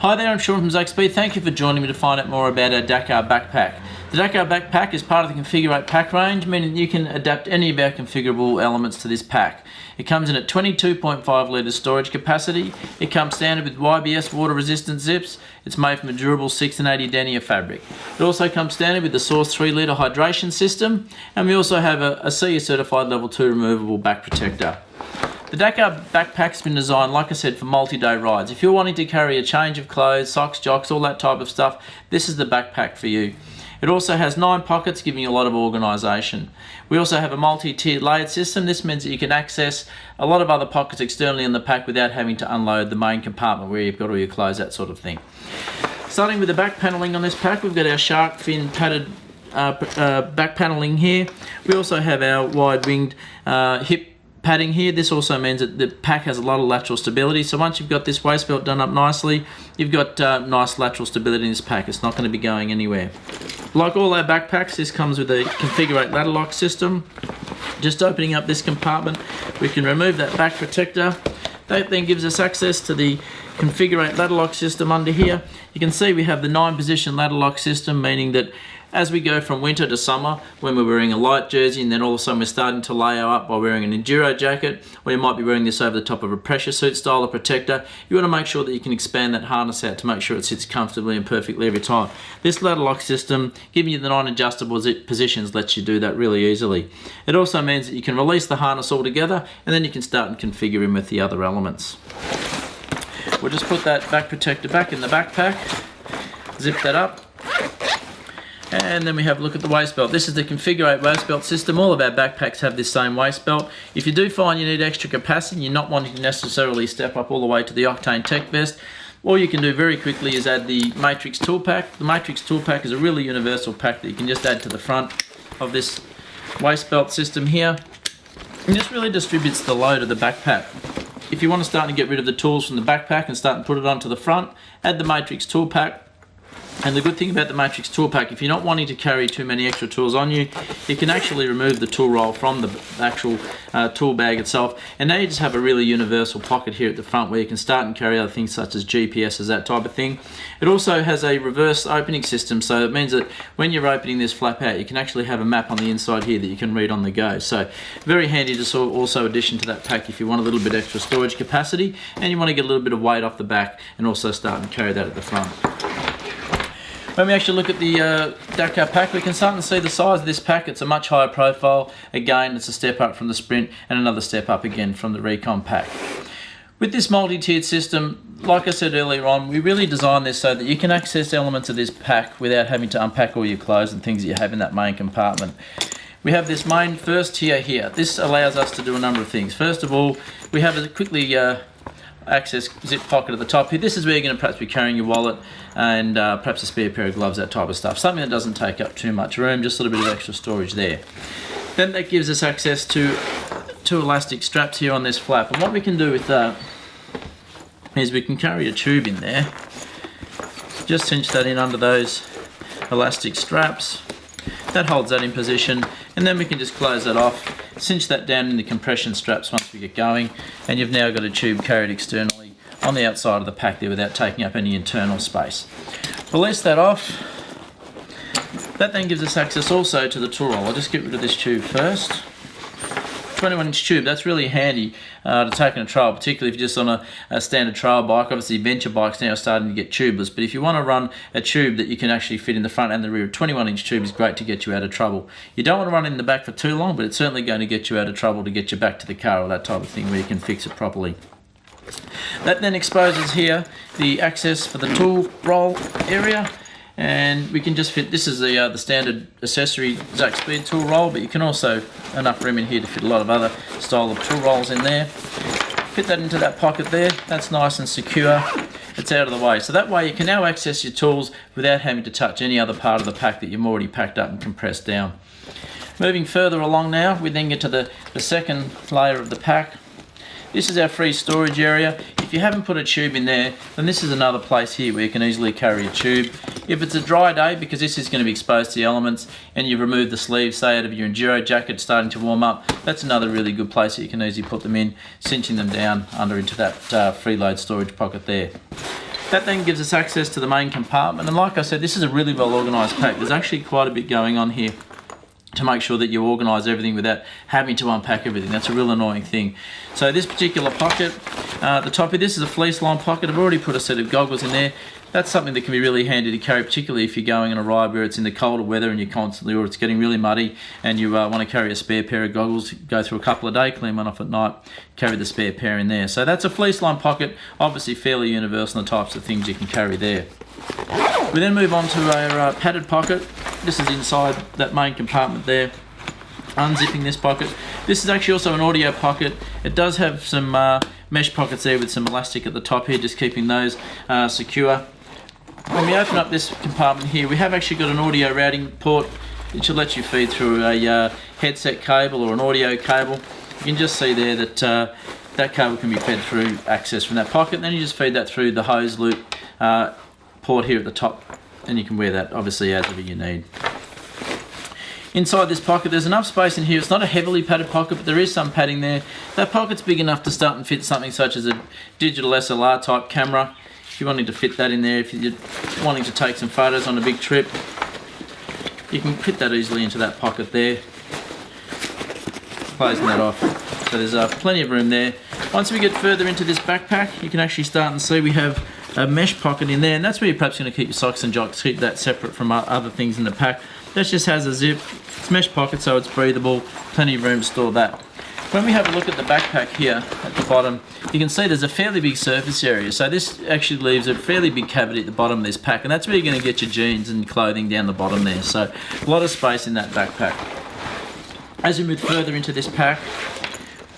Hi there, I'm Sean from Zac Speed. Thank you for joining me to find out more about our Dakar backpack. The Dakar backpack is part of the CONFIGR8 pack range, meaning you can adapt any of our configurable elements to this pack. It comes in at 22.5 litres storage capacity. It comes standard with YBS water resistant zips. It's made from a durable 680 denier fabric. It also comes standard with the Source 3 litre hydration system, and we also have a CE certified level 2 removable back protector. The Dakar backpack's been designed, like I said, for multi-day rides. If you're wanting to carry a change of clothes, socks, jocks, all that type of stuff, this is the backpack for you. It also has 9 pockets, giving you a lot of organisation. We also have a multi-tiered layered system. This means that you can access a lot of other pockets externally in the pack without having to unload the main compartment where you've got all your clothes, that sort of thing. Starting with the back panelling on this pack, we've got our shark fin padded back panelling here. We also have our wide-winged hip padding here. This also means that the pack has a lot of lateral stability, so once you've got this waist belt done up nicely, you've got nice lateral stability in this pack. It's not going to be going anywhere. Like all our backpacks, this comes with a CONFIGR8 ladder lock system. Just opening up this compartment, we can remove that back protector. That then gives us access to the CONFIGR8 ladder lock system under here. You can see we have the 9-position ladder lock system, meaning that as we go from winter to summer, when we're wearing a light jersey and then all of a sudden we're starting to layer up by wearing an enduro jacket, or you might be wearing this over the top of a pressure suit style of protector, you want to make sure that you can expand that harness out to make sure it sits comfortably and perfectly every time. This ladder lock system, giving you the 9 adjustable zip positions, lets you do that really easily. It also means that you can release the harness altogether and then you can start and configure in with the other elements. We'll just put that back protector back in the backpack, zip that up, and then we have a look at the waist belt. This is the CONFIGR8 waist belt system. All of our backpacks have this same waist belt. If you do find you need extra capacity, you're not wanting to necessarily step up all the way to the Octane Tech Vest, all you can do very quickly is add the Matrix tool pack. The Matrix tool pack is a really universal pack that you can just add to the front of this waist belt system here. And this really distributes the load of the backpack. If you want to start to get rid of the tools from the backpack and start and put it onto the front, add the Matrix tool pack. And the good thing about the Matrix tool pack, if you're not wanting to carry too many extra tools on you, you can actually remove the tool roll from the actual tool bag itself, and now you just have a really universal pocket here at the front where you can start and carry other things such as GPSs, that type of thing. It also has a reverse opening system, so it means that when you're opening this flap out, you can actually have a map on the inside here that you can read on the go. So very handy to also addition to that pack if you want a little bit extra storage capacity and you want to get a little bit of weight off the back and also start and carry that at the front. When we actually look at the Dakar pack, we can start and see the size of this pack. It's a much higher profile. Again, it's a step up from the Sprint and another step up again from the Recon pack. With this multi-tiered system, like I said earlier on, we really designed this so that you can access elements of this pack without having to unpack all your clothes and things that you have in that main compartment. We have this main first tier here. This allows us to do a number of things. First of all, we have a quickly access zip pocket at the top here. This is where you're going to perhaps be carrying your wallet and perhaps a spare pair of gloves, that type of stuff. Something that doesn't take up too much room, just a little bit of extra storage there. Then that gives us access to 2 elastic straps here on this flap, and what we can do with that is we can carry a tube in there, just cinch that in under those elastic straps. That holds that in position, and then we can just close that off, cinch that down in the compression straps once we get going, and you've now got a tube carried externally on the outside of the pack there without taking up any internal space. Release that off. That then gives us access also to the tool roll. I'll just get rid of this tube first. 21-inch tube, that's really handy to take on a trail, particularly if you're just on a standard trail bike. Obviously adventure bikes now are starting to get tubeless, but if you want to run a tube that you can actually fit in the front and the rear, a 21-inch tube is great to get you out of trouble. You don't want to run it in the back for too long, but it's certainly going to get you out of trouble to get you back to the car or that type of thing where you can fix it properly. That then exposes here the access for the tool roll area, and we can just fit, this is the standard accessory Zac Speed tool roll, but you can also, enough room in here to fit a lot of other style of tool rolls in there. Fit that into that pocket there, that's nice and secure, it's out of the way. So that way you can now access your tools without having to touch any other part of the pack that you've already packed up and compressed down. Moving further along now, we then get to the second layer of the pack. This is our free storage area. If you haven't put a tube in there, then this is another place here where you can easily carry a tube. If it's a dry day, because this is going to be exposed to the elements, and you've removed the sleeves, say out of your enduro jacket starting to warm up, that's another really good place that you can easily put them in, cinching them down under into that freeload storage pocket there. That then gives us access to the main compartment, and like I said, this is a really well organised pack. There's actually quite a bit going on here to make sure that you organise everything without having to unpack everything. That's a real annoying thing. So this particular pocket, the top of this is a fleece lined pocket. I've already put a set of goggles in there. That's something that can be really handy to carry, particularly if you're going on a ride where it's in the colder weather and you're constantly, or it's getting really muddy and you want to carry a spare pair of goggles, go through a couple of days, clean one off at night, carry the spare pair in there. So that's a fleece lined pocket, obviously fairly universal in the types of things you can carry there. We then move on to our padded pocket. This is inside that main compartment there. Unzipping this pocket. This is actually also an audio pocket. It does have some mesh pockets there with some elastic at the top here, just keeping those secure. When we open up this compartment here, we have actually got an audio routing port. It should let you feed through a headset cable or an audio cable. You can just see there that that cable can be fed through access from that pocket. Then you just feed that through the hose loop port here at the top, and you can wear that obviously as ever you need. Inside this pocket there's enough space in here. It's not a heavily padded pocket, but there is some padding there. That pocket's big enough to start and fit something such as a digital SLR type camera. If you're wanting to fit that in there, if you're wanting to take some photos on a big trip, you can fit that easily into that pocket there, closing that off. So there's plenty of room there. Once we get further into this backpack, you can actually start and see we have a mesh pocket in there, and that's where you're perhaps going to keep your socks and jocks, keep that separate from other things in the pack. That just has a zip. It's mesh pocket, so it's breathable, plenty of room to store that. When we have a look at the backpack here at the bottom, you can see there's a fairly big surface area. So this actually leaves a fairly big cavity at the bottom of this pack, and that's where you're going to get your jeans and clothing down the bottom there. So a lot of space in that backpack. As we move further into this pack,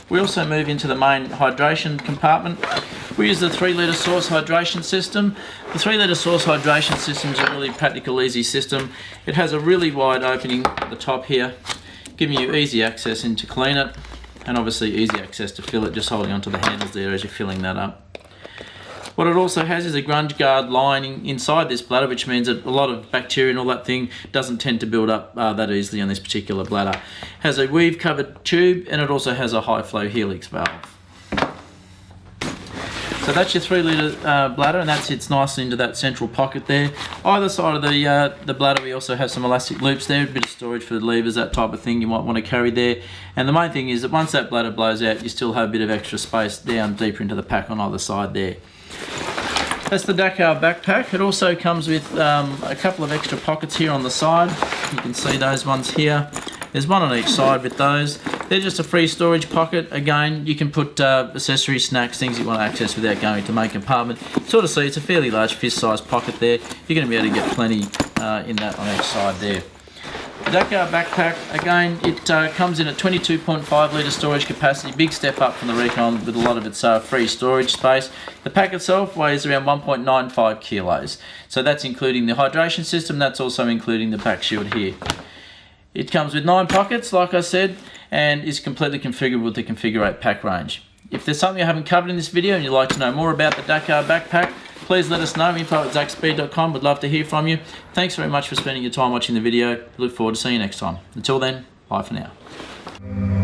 we also move into the main hydration compartment. We use the 3-litre Source hydration system. The 3-litre Source hydration system is a really practical, easy system. It has a really wide opening at the top here, giving you easy access in to clean it, and obviously easy access to fill it, just holding onto the handles there as you're filling that up. What it also has is a grunge guard lining inside this bladder, which means that a lot of bacteria and all that thing doesn't tend to build up that easily on this particular bladder. It has a weave covered tube, and it also has a high flow helix valve. So that's your 3-litre bladder, and that sits nicely into that central pocket there. Either side of the bladder we also have some elastic loops there, a bit of storage for the levers, that type of thing you might want to carry there. And the main thing is that once that bladder blows out, you still have a bit of extra space down deeper into the pack on either side there. That's the Dakar backpack. It also comes with a couple of extra pockets here on the side. You can see those ones here. There's one on each side with those. They're just a free storage pocket. Again, you can put accessories, snacks, things you want to access without going to main compartment. Sort of see it's a fairly large fist-sized pocket there. You're going to be able to get plenty in that on each side there. The Dakar backpack, again, it comes in at 22.5 litre storage capacity, big step up from the Recon with a lot of its free storage space. The pack itself weighs around 1.95 kilos, so that's including the hydration system, that's also including the pack shield here. It comes with 9 pockets, like I said, and is completely configurable with the CONFIGR8 pack range. If there's something I haven't covered in this video and you'd like to know more about the Dakar backpack, please let us know. info@zacspeed.com. Would love to hear from you. Thanks very much for spending your time watching the video. Look forward to seeing you next time. Until then, bye for now.